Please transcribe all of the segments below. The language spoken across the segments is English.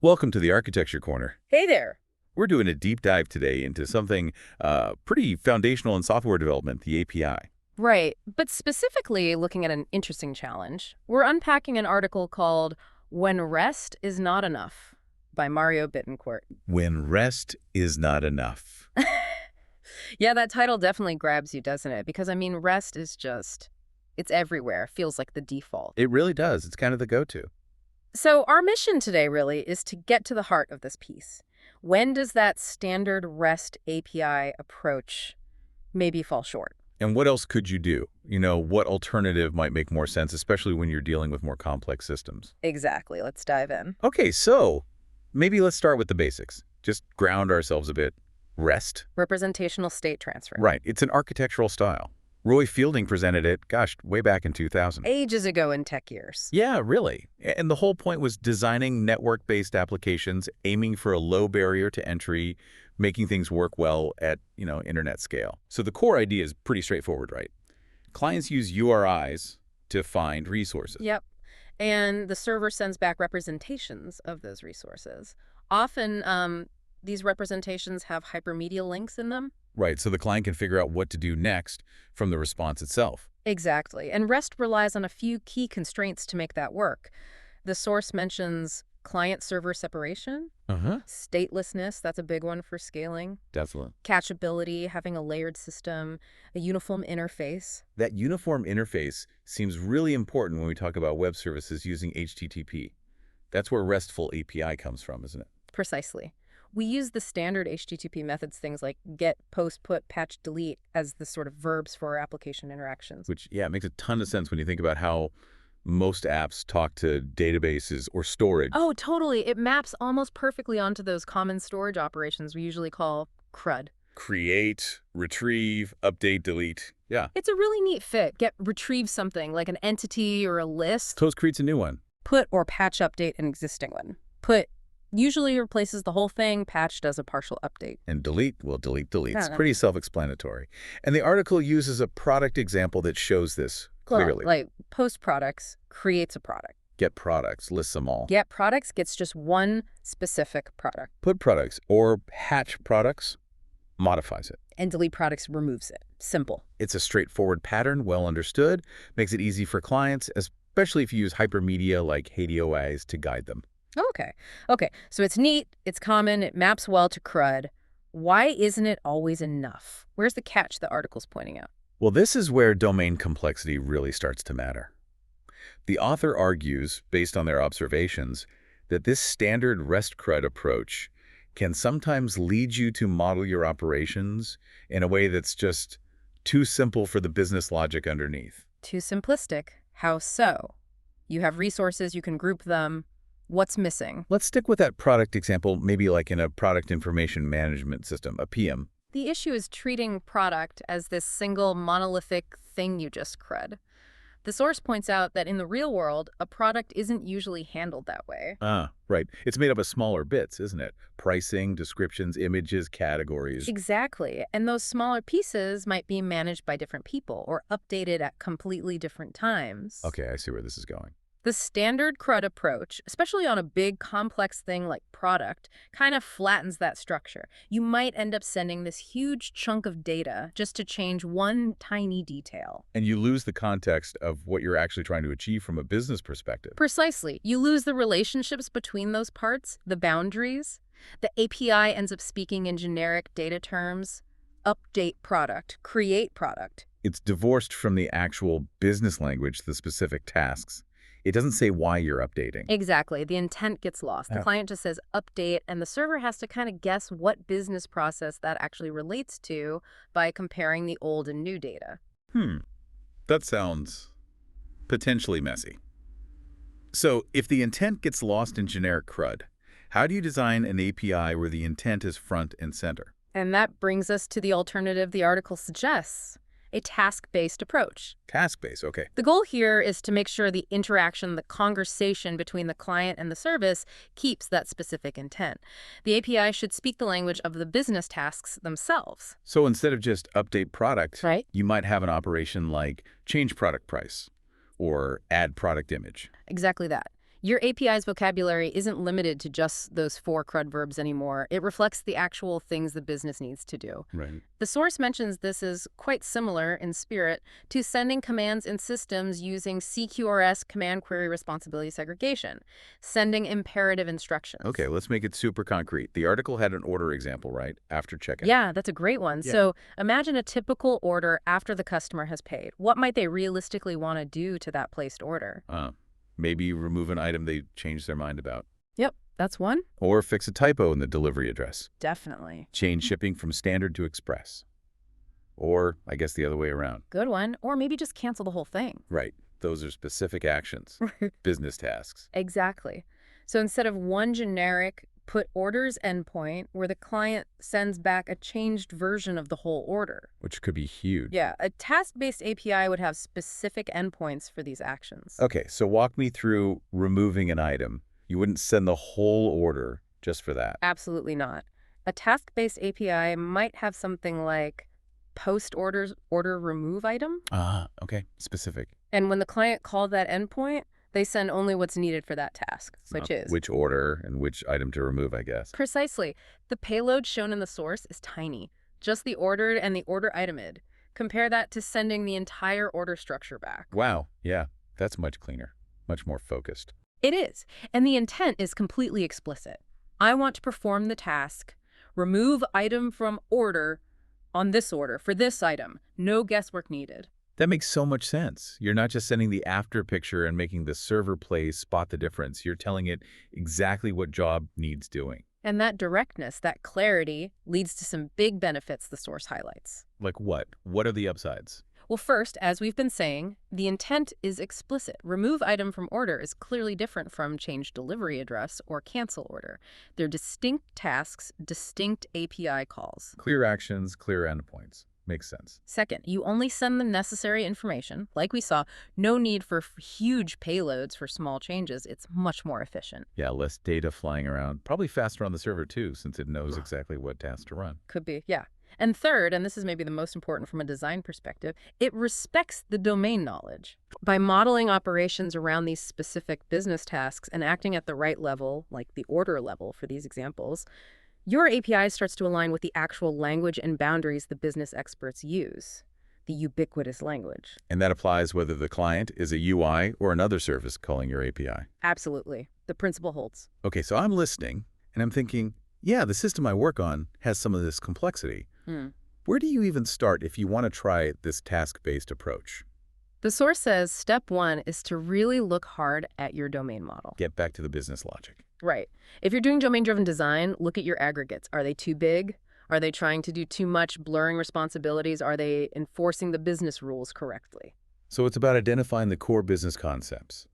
Welcome to the Architecture Corner. Hey there. We're doing a deep dive today into something pretty foundational in software development, the API. Right, but specifically looking at an interesting challenge, we're unpacking an article called When Rest is Not Enough by Mario Bittencourt. When rest is not enough. Yeah, that title definitely grabs you, doesn't it? Because, rest is just, it's everywhere. Feels like the default. It really does. It's kind of the go-to. So our mission today really is to get to the heart of this piece. When does that standard REST API approach maybe fall short? And what else could you do? What alternative might make more sense, especially when you're dealing with more complex systems? Exactly. Let's dive in. Okay, so maybe let's start with the basics. Just ground ourselves a bit. REST. Representational state transfer. Right. It's an architectural style. Roy Fielding presented it, gosh, way back in 2000. Ages ago in tech years. Yeah, really. And the whole point was designing network-based applications, aiming for a low barrier to entry, making things work well at, internet scale. So the core idea is pretty straightforward, right? Clients use URIs to find resources. Yep. And the server sends back representations of those resources. Often, these representations have hypermedia links in them. Right, so the client can figure out what to do next from the response itself. Exactly. And REST relies on a few key constraints to make that work. The source mentions client-server separation, statelessness, that's a big one for scaling, Definitely. cacheability, having a layered system, a uniform interface. That uniform interface seems really important when we talk about web services using HTTP. That's where RESTful API comes from, isn't it? Precisely. We use the standard HTTP methods, things like get, post, put, patch, delete, as the sort of verbs for our application interactions. Which, yeah, it makes a ton of sense when you think about how most apps talk to databases or storage. Oh, totally. It maps almost perfectly onto those common storage operations we usually call CRUD. Create, retrieve, update, delete. Yeah. It's a really neat fit. Get, retrieve something like an entity or a list. Toast creates a new one. Put or patch update an existing one. Put usually replaces the whole thing. Patch does a partial update. And delete, well, delete, delete. It's No. pretty self-explanatory. And the article uses a product example that shows this clearly. Well, like post products creates a product. Get products, lists them all. Get products gets just one specific product. Put products or hatch products modifies it. And delete products removes it. Simple. It's a straightforward pattern, well understood, makes it easy for clients, especially if you use hypermedia like HDOIs to guide them. Okay. So it's neat, it's common, it maps well to CRUD. Why isn't it always enough? Where's the catch the article's pointing out? Well, this is where domain complexity really starts to matter. The author argues, based on their observations, that this standard REST CRUD approach can sometimes lead you to model your operations in a way that's just too simple for the business logic underneath. Too simplistic. How so? You have resources, you can group them. What's missing? Let's stick with that product example, maybe like in a product information management system, a PM. The issue is treating product as this single monolithic thing you just CRUD. The source points out that in the real world, a product isn't usually handled that way. Ah, right. It's made up of smaller bits, isn't it? Pricing, descriptions, images, categories. Exactly. And those smaller pieces might be managed by different people or updated at completely different times. Okay, I see where this is going. The standard CRUD approach, especially on a big, complex thing like product, kind of flattens that structure. You might end up sending this huge chunk of data just to change one tiny detail. And you lose the context of what you're actually trying to achieve from a business perspective. Precisely. You lose the relationships between those parts, the boundaries. The API ends up speaking in generic data terms. Update product, create product. It's divorced from the actual business language, the specific tasks. It doesn't say why you're updating. Exactly. The intent gets lost. The client just says update, and the server has to kind of guess what business process that actually relates to by comparing the old and new data. That sounds potentially messy. So if the intent gets lost in generic CRUD, how do you design an API where the intent is front and center? And that brings us to the alternative the article suggests. A task-based approach. Task-based, okay. The goal here is to make sure the interaction, the conversation between the client and the service keeps that specific intent. The API should speak the language of the business tasks themselves. So instead of just update product, Right. you might have an operation like change product price or add product image. Exactly that. Your API's vocabulary isn't limited to just those 4 CRUD verbs anymore. It reflects the actual things the business needs to do. Right. The source mentions this is quite similar in spirit to sending commands in systems using CQRS command query responsibility segregation, sending imperative instructions. Okay, let's make it super concrete. The article had an order example, right? After checkout. Yeah, that's a great one. Yeah. So imagine a typical order after the customer has paid. What might they realistically want to do to that placed order? Maybe remove an item they changed their mind about. Yep, that's one. Or fix a typo in the delivery address. Definitely. Change shipping from standard to express. Or, I guess the other way around. Good one. Or maybe just cancel the whole thing. Right. Those are specific actions. Business tasks. Exactly. So instead of one generic put orders endpoint where the client sends back a changed version of the whole order. Which could be huge. Yeah, a task-based API would have specific endpoints for these actions. Okay, so walk me through removing an item. You wouldn't send the whole order just for that. Absolutely not. A task-based API might have something like post-orders order remove item. Okay. Specific. And when the client called that endpoint, they send only what's needed for that task, which is which order and which item to remove, I guess. precisely. The payload shown in the source is tiny, just the ordered and the order itemid. Compare that to sending the entire order structure back. Wow. Yeah, that's much cleaner, much more focused. It is, and the intent is completely explicit. I want to perform the task, remove item from order on this order for this item. No guesswork needed. That makes so much sense. You're not just sending the after picture and making the server play spot the difference. You're telling it exactly what job needs doing. And that directness, that clarity, leads to some big benefits the source highlights. Like what? What are the upsides? Well, first, as we've been saying, the intent is explicit. Remove item from order is clearly different from change delivery address or cancel order. They're distinct tasks, distinct API calls. Clear actions, clear endpoints. Makes sense. Second, you only send the necessary information. Like we saw, no need for huge payloads for small changes. It's much more efficient. Yeah, less data flying around. Probably faster on the server too, since it knows exactly what tasks to run. Could be, yeah. And third, and this is maybe the most important from a design perspective, it respects the domain knowledge. By modeling operations around these specific business tasks and acting at the right level, like the order level for these examples, your API starts to align with the actual language and boundaries the business experts use, the ubiquitous language. And that applies whether the client is a UI or another service calling your API. Absolutely. The principle holds. Okay, so I'm listening, and I'm thinking, yeah, the system I work on has some of this complexity. Where do you even start if you want to try this task-based approach? The source says step 1 is to really look hard at your domain model. Get back to the business logic. Right. If you're doing domain-driven design, look at your aggregates. Are they too big? Are they trying to do too much, blurring responsibilities? Are they enforcing the business rules correctly? So it's about identifying the core business concepts.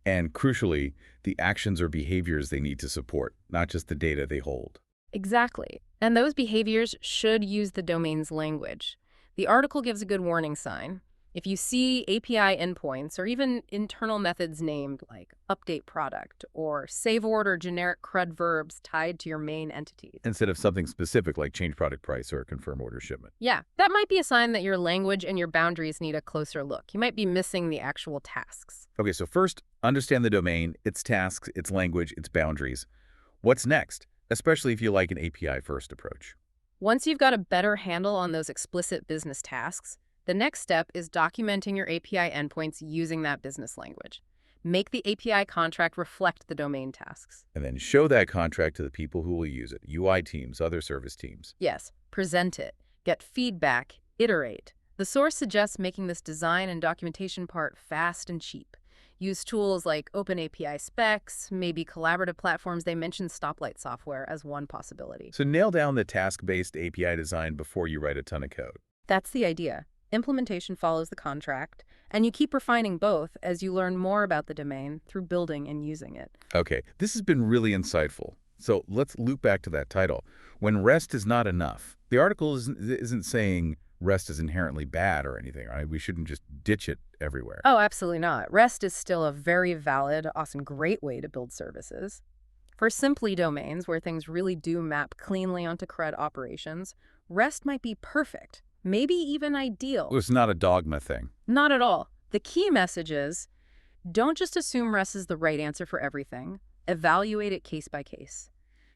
And crucially, the actions or behaviors they need to support, not just the data they hold. Exactly. And those behaviors should use the domain's language. The article gives a good warning sign. If you see API endpoints or even internal methods named like update product or save order generic CRUD verbs tied to your main entities. Instead of something specific like change product price or confirm order shipment. Yeah, that might be a sign that your language and your boundaries need a closer look. You might be missing the actual tasks. Okay, so first, understand the domain, its tasks, its language, its boundaries. What's next? Especially if you like an API-first approach. Once you've got a better handle on those explicit business tasks, the next step is documenting your API endpoints using that business language. Make the API contract reflect the domain tasks. And then show that contract to the people who will use it, UI teams, other service teams. Yes, present it, get feedback, iterate. The source suggests making this design and documentation part fast and cheap. Use tools like OpenAPI specs, maybe collaborative platforms. They mentioned stoplight software as one possibility. So nail down the task-based API design before you write a ton of code. That's the idea. Implementation follows the contract, and you keep refining both as you learn more about the domain through building and using it. Okay, this has been really insightful. So let's loop back to that title. When rest is not enough, the article isn't saying rest is inherently bad or anything, right? We shouldn't just ditch it everywhere. Oh, absolutely not. REST is still a very valid, often great way to build services. For simply domains where things really do map cleanly onto CRUD operations, REST might be perfect, maybe even ideal. It's not a dogma thing. Not at all. The key message is Don't just assume REST is the right answer for everything. Evaluate it case by case.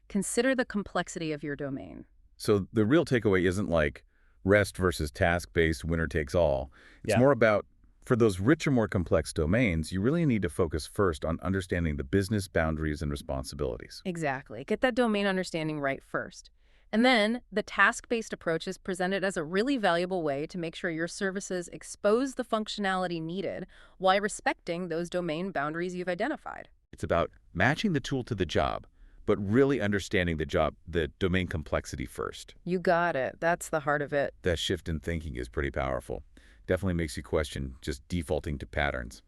Consider the complexity of your domain. So the real takeaway isn't like REST versus task-based winner takes all. It's Yeah. more about, for those richer, more complex domains, you really need to focus first on understanding the business boundaries and responsibilities. Exactly. Get that domain understanding right first. And then the task-based approach is presented as a really valuable way to make sure your services expose the functionality needed while respecting those domain boundaries you've identified. It's about matching the tool to the job, but really understanding the domain complexity first. You got it. That's the heart of it. That shift in thinking is pretty powerful. Definitely makes you question just defaulting to patterns.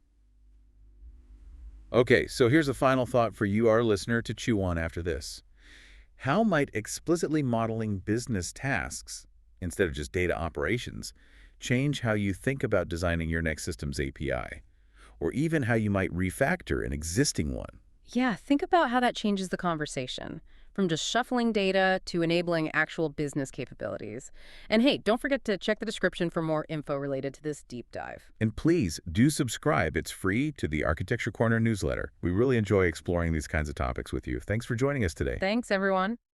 Okay, so here's a final thought for you, our listener, to chew on after this. How might explicitly modeling business tasks, instead of just data operations, change how you think about designing your next system's API? Or even how you might refactor an existing one? Yeah, think about how that changes the conversation, from just shuffling data to enabling actual business capabilities. And hey, don't forget to check the description for more info related to this deep dive. And please do subscribe. It's free to the Architecture Corner newsletter. We really enjoy exploring these kinds of topics with you. Thanks for joining us today. Thanks, everyone.